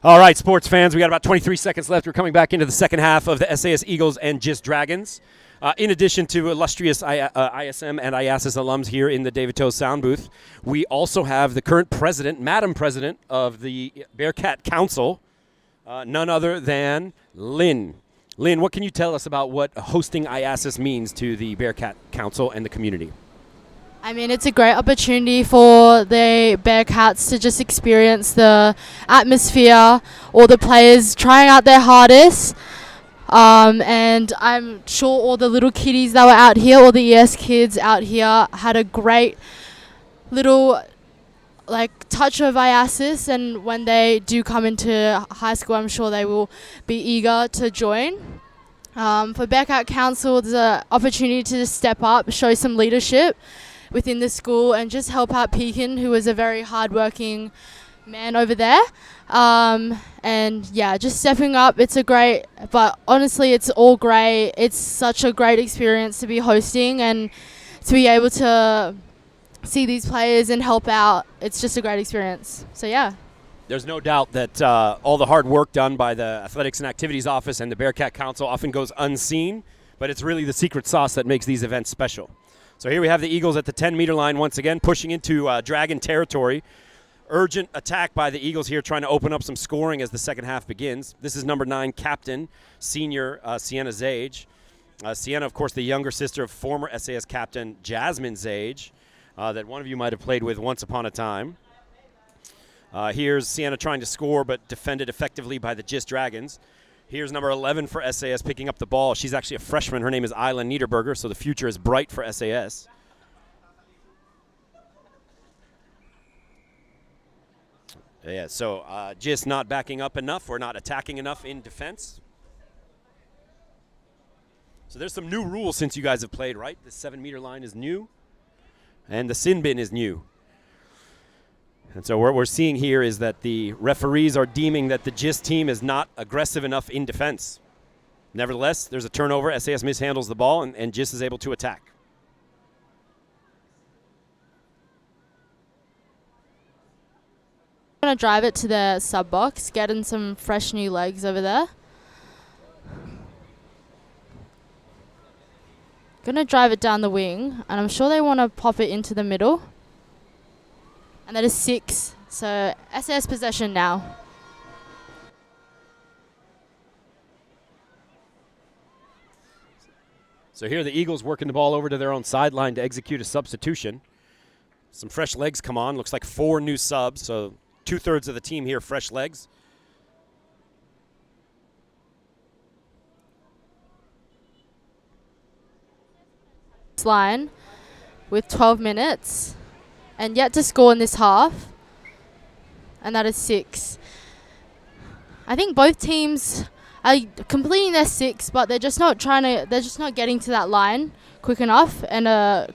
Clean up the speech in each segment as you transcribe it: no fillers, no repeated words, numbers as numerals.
All right, sports fans, we got about 23 seconds left. We're coming back into the second half of the SAS Eagles and JIS Dragons. In addition to illustrious ISM and IASAS alums here in the David Toe sound booth, we also have the current president, Madam President of the Bearcat Council, none other than Lynn. Lynn, what can you tell us about what hosting IASAS means to the Bearcat Council and the community? I mean, it's a great opportunity for the Bearcats to just experience the atmosphere, all the players trying out their hardest. And I'm sure all the little kiddies that were out here, all the ES kids out here, had a great little touch of IASAS, and when they do come into high school, I'm sure they will be eager to join. For Bearcat Council, there's an opportunity to just step up, show some leadership within the school, and just help out Pekin, who is a very hardworking man over there. And yeah, just stepping up. But honestly, it's all great. It's such a great experience to be hosting and to be able to see these players and help out. It's just a great experience. So yeah. There's no doubt that all the hard work done by the Athletics and Activities Office and the Bearcat Council often goes unseen, but it's really the secret sauce that makes these events special. So here we have the Eagles at the 10-meter line once again, pushing into Dragon territory. Urgent attack by the Eagles here, trying to open up some scoring as the second half begins. This is number 9 captain, senior Sienna Zage. Sienna, of course, the younger sister of former SAS captain Jasmine Zage, that one of you might have played with once upon a time. Here's Sienna trying to score, but defended effectively by the JIS Dragons. Here's number 11 for SAS picking up the ball. She's actually a freshman. Her name is Isla Niederberger, so the future is bright for SAS. Yeah, so JIS not backing up enough or not attacking enough in defense. So there's some new rules since you guys have played, right? The 7-meter line is new, and the sin bin is new. And so what we're seeing here is that the referees are deeming that the JIS team is not aggressive enough in defense. Nevertheless, there's a turnover. SAS mishandles the ball, and JIS is able to attack. I'm going to drive it to the sub box, get in some fresh new legs over there. Going to drive it down the wing, and I'm sure they want to pop it into the middle. And that is 6. So SAS possession now. So here the Eagles working the ball over to their own sideline to execute a substitution. Some fresh legs come on. Looks like 4 new subs. So 2/3 of the team here, fresh legs. Line with 12 minutes and yet to score in this half, and that is 6. I think both teams are completing their 6, but they're just not getting to that line quick enough and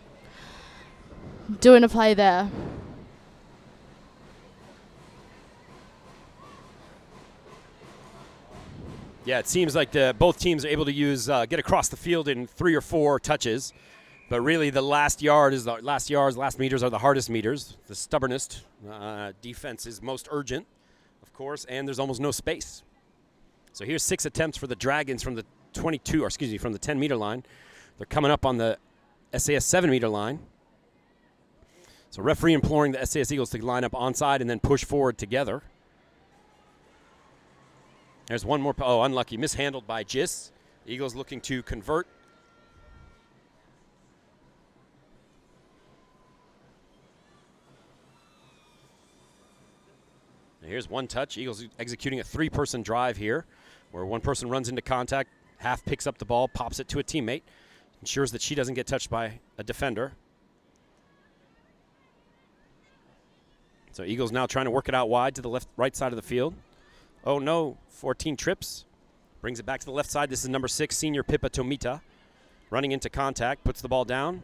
doing a play there. Yeah, it seems like both teams are able to get across the field in 3 or 4 touches. But really, the last meters are the hardest meters. The stubbornest defense is most urgent, of course, and there's almost no space. So here's 6 attempts for the Dragons from the 10-meter line. They're coming up on the SAS 7-meter line. So referee imploring the SAS Eagles to line up onside and then push forward together. There's one more. Oh, unlucky. Mishandled by JIS. Eagles looking to convert. Here's one touch. Eagles executing a 3-person drive here, where one person runs into contact, half picks up the ball, pops it to a teammate, ensures that she doesn't get touched by a defender. So Eagles now trying to work it out wide to the right side of the field. Oh no, 14 trips. Brings it back to the left side. This is number 6, senior Pippa Tomita. Running into contact, puts the ball down.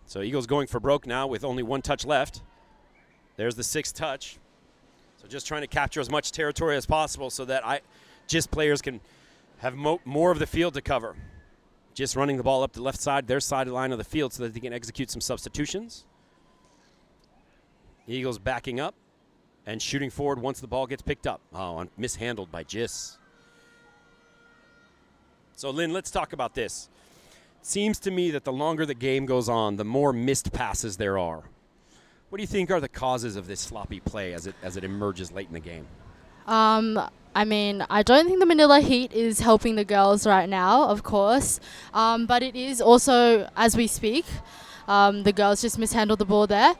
So Eagles going for broke now with only 1 touch left. There's the 6th touch. So just trying to capture as much territory as possible so that JIS players can have more of the field to cover. JIS running the ball up the left side, their sideline of the field, so that they can execute some substitutions. Eagles backing up and shooting forward once the ball gets picked up. Oh, mishandled by JIS. So, Lynn, let's talk about this. It seems to me that the longer the game goes on, the more missed passes there are. What do you think are the causes of this sloppy play as it emerges late in the game? I mean, I don't think the Manila Heat is helping the girls right now, of course. But it is also, as we speak, the girls just mishandled the ball there.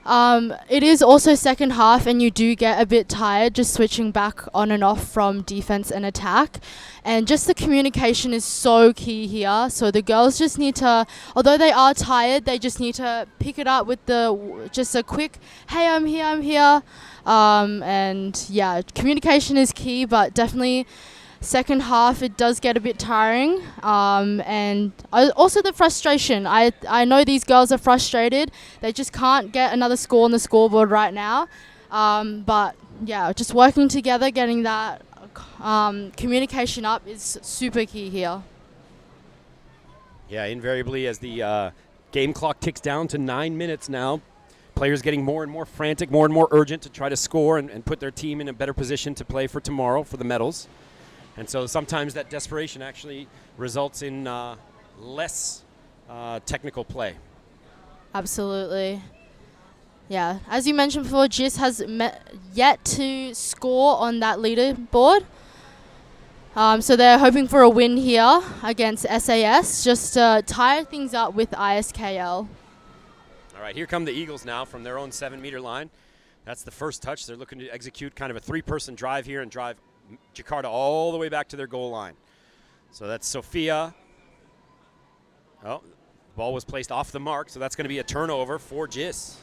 It is also second half, and you do get a bit tired just switching back on and off from defense and attack. And just the communication is so key here. So the girls just need to, although they are tired, they just need to pick it up with just a quick, hey, I'm here, I'm here. And yeah, communication is key, but definitely second half it does get a bit tiring. And also the frustration. I know these girls are frustrated. They just can't get another score on the scoreboard right now. But yeah, just working together, getting that communication up is super key here. Yeah, invariably as the game clock ticks down to 9 minutes now, players getting more and more frantic, more and more urgent to try to score and put their team in a better position to play for tomorrow for the medals. And so sometimes that desperation actually results in less technical play. Absolutely. Yeah, as you mentioned before, JIS has yet to score on that leaderboard. So they're hoping for a win here against SAS, just to tie things up with ISKL. All right, here come the Eagles now from their own 7-meter line. That's the first touch. They're looking to execute kind of a 3-person drive here and drive Jakarta all the way back to their goal line. So that's Sophia. Oh, the ball was placed off the mark, so that's going to be a turnover for JIS.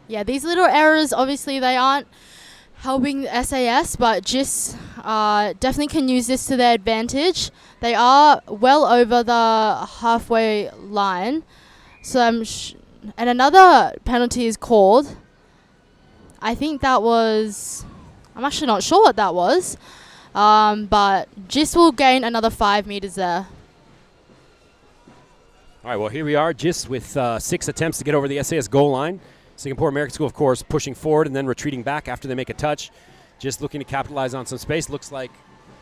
Yeah, these little errors, obviously they aren't helping the SAS, but JIS definitely can use this to their advantage. They are well over the halfway line. So and another penalty is called. I think that was, I'm actually not sure what that was, but JIS will gain another 5 meters there. All right, well, here we are, JIS with 6 attempts to get over the SAS goal line. Singapore American School, of course, pushing forward and then retreating back after they make a touch. JIS looking to capitalize on some space. Looks like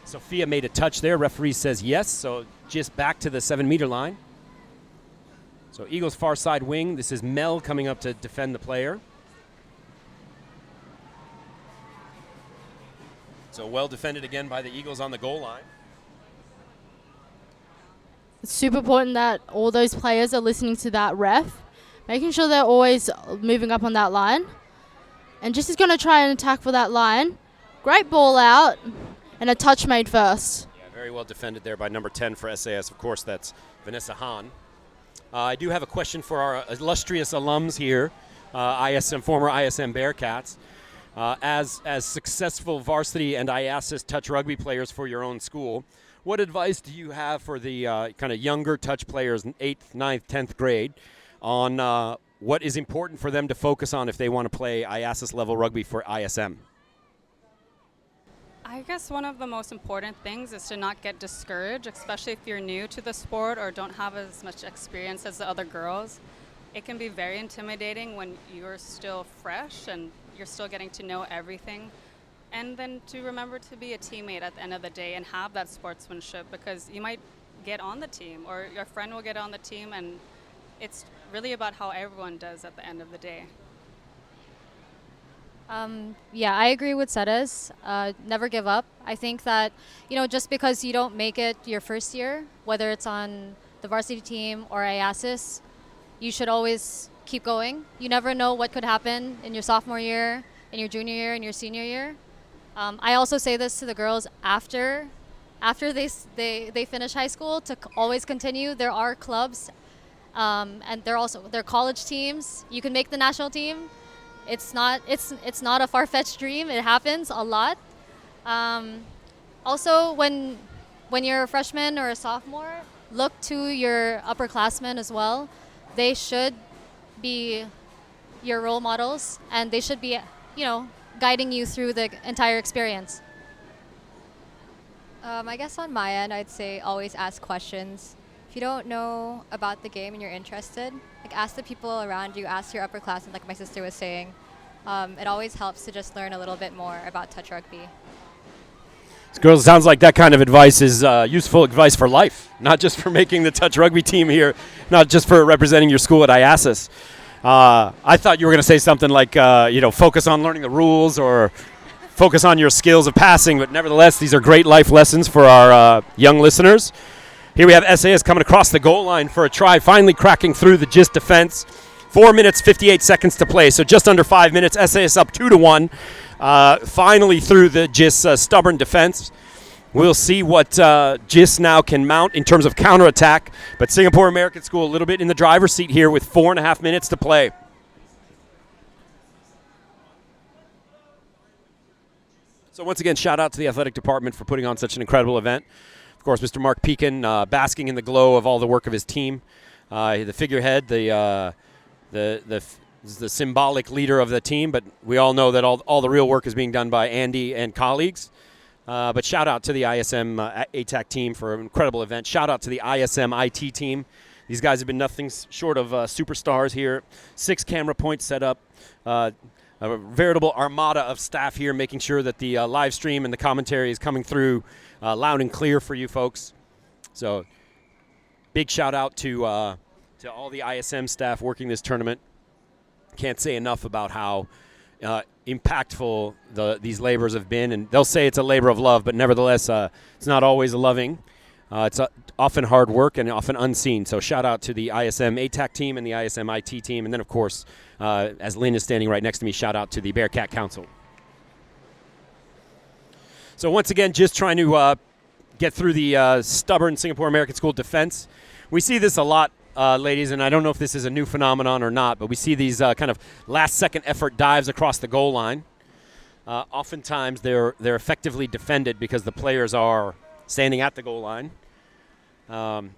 Sophia made a touch there. Referee says yes, so JIS back to the 7-meter line. So Eagles far side wing. This is Mel coming up to defend the player. So well defended again by the Eagles on the goal line. It's super important that all those players are listening to that ref, making sure they're always moving up on that line. And JIS is going to try and attack for that line. Great ball out and a touch made first. Yeah, very well defended there by number 10 for SAS. Of course, that's Vanessa Hahn. I do have a question for our illustrious alums here, former ISM Bearcats. As successful varsity and IASAS touch rugby players for your own school, what advice do you have for the kind of younger touch players in 8th, 9th, 10th grade on what is important for them to focus on if they want to play IASAS level rugby for ISM? I guess one of the most important things is to not get discouraged, especially if you're new to the sport or don't have as much experience as the other girls. It can be very intimidating when you're still fresh and you're still getting to know everything. And then to remember to be a teammate at the end of the day and have that sportsmanship, because you might get on the team or your friend will get on the team, and it's really about how everyone does at the end of the day. Yeah, I agree with Sedes. Never give up. I think that, just because you don't make it your first year, whether it's on the varsity team or IASAS, you should always keep going. You never know what could happen in your sophomore year, in your junior year, in your senior year. I also say this to the girls after they finish high school, to always continue. There are clubs, and they're college teams. You can make the national team. It's not a far-fetched dream. It happens a lot. Also, when you're a freshman or a sophomore, look to your upperclassmen as well. They should be your role models, and they should be, guiding you through the entire experience. I guess on my end, I'd say always ask questions. If you don't know about the game and you're interested, like ask the people around you, ask your upperclassmen, like my sister was saying. It always helps to just learn a little bit more about touch rugby. Girls, it sounds like that kind of advice is useful advice for life, not just for making the touch rugby team here, not just for representing your school at IASAS. I thought you were going to say something like, focus on learning the rules or focus on your skills of passing, but nevertheless, these are great life lessons for our young listeners. Here we have SAS coming across the goal line for a try, finally cracking through the JIS defense. 4 minutes, 58 seconds to play, so just under 5 minutes. SAS up 2-1. Finally through the JIS stubborn defense. We'll see what JIS now can mount in terms of counterattack. But Singapore American School a little bit in the driver's seat here with 4.5 minutes to play. So once again, shout out to the athletic department for putting on such an incredible event. Of course, Mr. Mark Pekin basking in the glow of all the work of his team. The figurehead, the symbolic leader of the team, but we all know that all the real work is being done by Andy and colleagues. But shout out to the ISM ATAC team for an incredible event. Shout out to the ISM IT team. These guys have been nothing short of superstars here. 6 camera points set up. A veritable armada of staff here making sure that the live stream and the commentary is coming through loud and clear for you folks. So big shout out to all the ISM staff working this tournament. Can't say enough about how impactful these labors have been, and they'll say it's a labor of love, but nevertheless, it's not always loving. It's often hard work and often unseen. So shout out to the ISM ATAC team and the ISM IT team, and then of course, as Lynn is standing right next to me, shout out to the Bearcat Council. So once again, just trying to get through the stubborn Singapore American School defense. We see this a lot. Ladies, and I don't know if this is a new phenomenon or not, but we see these kind of last-second effort dives across the goal line. Oftentimes, they're effectively defended because the players are standing at the goal line.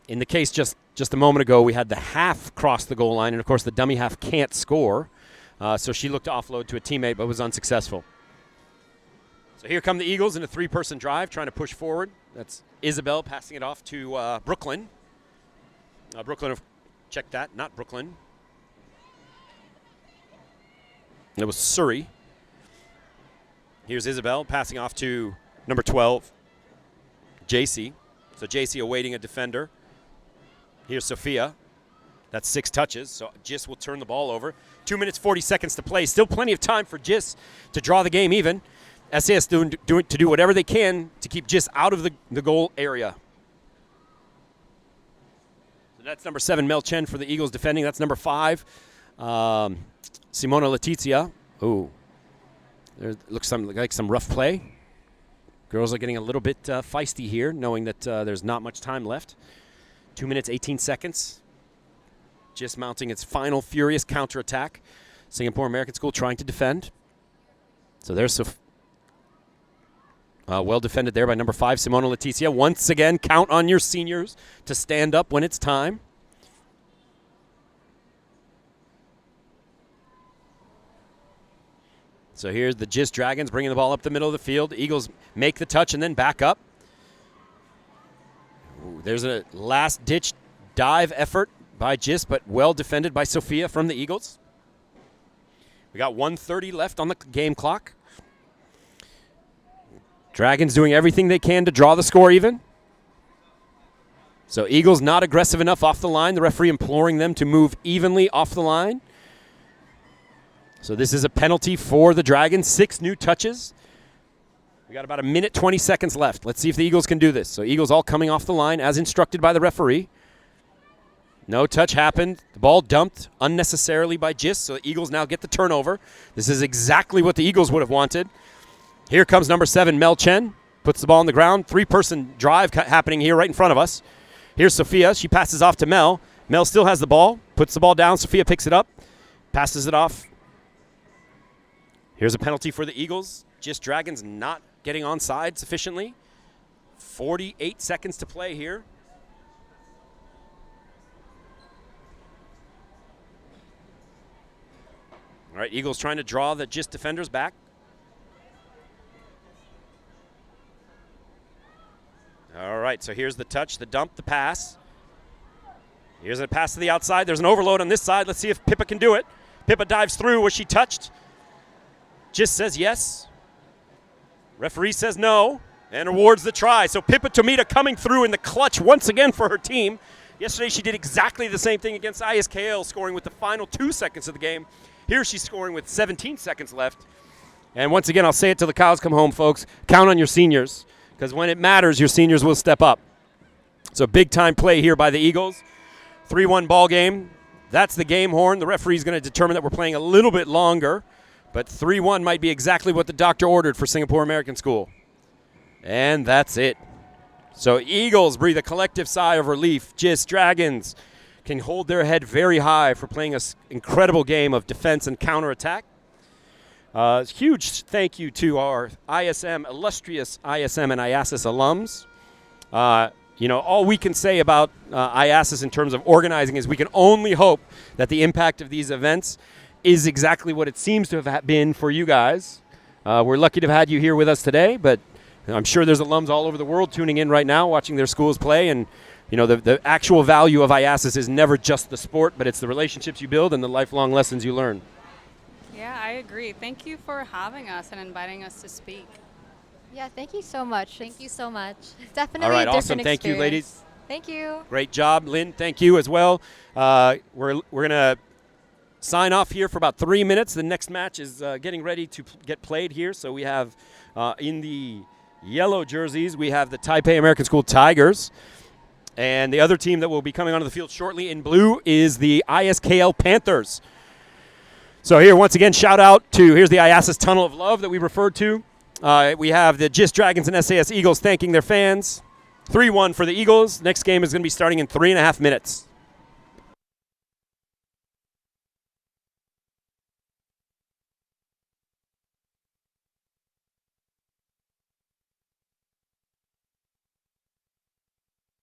In the case just a moment ago, we had the half cross the goal line, and of course, the dummy half can't score. So she looked to offload to a teammate, but was unsuccessful. So here come the Eagles in a 3-person drive, trying to push forward. That's Isabel passing it off to Brooklyn. Brooklyn, check that, not Brooklyn. It was Surrey. Here's Isabel passing off to number 12, JC. So JC awaiting a defender. Here's Sophia. That's 6 touches, so JIS will turn the ball over. 2 minutes, 40 seconds to play. Still plenty of time for JIS to draw the game even. SAS to do whatever they can to keep JIS out of the goal area. That's number 7, Mel Chen for the Eagles defending. That's number 5, Simona Letizia. Ooh, there looks like some rough play. Girls are getting a little bit feisty here, knowing that there's not much time left. 2 minutes, 18 seconds. Just mounting its final furious counterattack. Singapore American School trying to defend. So there's well defended there by number 5, Simona Letizia. Once again, count on your seniors to stand up when it's time. So here's the JIS Dragons bringing the ball up the middle of the field. The Eagles make the touch and then back up. Ooh, there's a last-ditch dive effort by JIS, but well defended by Sophia from the Eagles. We got 1:30 left on the game clock. Dragons doing everything they can to draw the score even. So Eagles not aggressive enough off the line. The referee imploring them to move evenly off the line. So this is a penalty for the Dragons. 6 new touches. We got about 1 minute, 20 seconds left. Let's see if the Eagles can do this. So Eagles all coming off the line as instructed by the referee. No touch happened. The ball dumped unnecessarily by JIS. So the Eagles now get the turnover. This is exactly what the Eagles would have wanted. Here comes number 7, Mel Chen. Puts the ball on the ground. 3-person drive happening here right in front of us. Here's Sophia. She passes off to Mel. Mel still has the ball. Puts the ball down. Sophia picks it up. Passes it off. Here's a penalty for the Eagles. JIS Dragons not getting onside sufficiently. 48 seconds to play here. All right, Eagles trying to draw the JIS defenders back. All right, so here's the touch, the dump, the pass. Here's a pass to the outside. There's an overload on this side. Let's see if Pippa can do it. Pippa dives through. Was she touched? JIS says yes. Referee says no and awards the try. So Pippa Tomita coming through in the clutch once again for her team. Yesterday she did exactly the same thing against ISKL, scoring with the final 2 seconds of the game. Here she's scoring with 17 seconds left. And once again, I'll say it till the cows come home, folks. Count on your seniors, because when it matters, your seniors will step up. So big-time play here by the Eagles. 3-1 ball game. That's the game horn. The referee's going to determine that we're playing a little bit longer, but 3-1 might be exactly what the doctor ordered for Singapore American School. And that's it. So Eagles breathe a collective sigh of relief. JIS Dragons can hold their head very high for playing an incredible game of defense and counterattack. Huge thank you to our illustrious ISM and IASAS alums. All we can say about IASAS in terms of organizing is we can only hope that the impact of these events is exactly what it seems to have been for you guys. We're lucky to have had you here with us today, but I'm sure there's alums all over the world tuning in right now, watching their schools play, and the actual value of IASAS is never just the sport, but it's the relationships you build and the lifelong lessons you learn. Yeah, I agree. Thank you for having us and inviting us to speak. Yeah, thank you so much. Thank you so much. Definitely All right, a awesome. different Thank you, ladies. experience. Thank you. Great job, Lynn. Thank you as well. We're going to sign off here for about 3 minutes. The next match is getting ready to get played here. So we have in the yellow jerseys, we have the Taipei American School Tigers. And the other team that will be coming onto the field shortly in blue is the ISKL Panthers. So here, once again, shout out to, here's the IASAS Tunnel of Love that we referred to. We have the JIS Dragons and SAS Eagles thanking their fans. 3-1 for the Eagles. Next game is going to be starting in 3.5 minutes.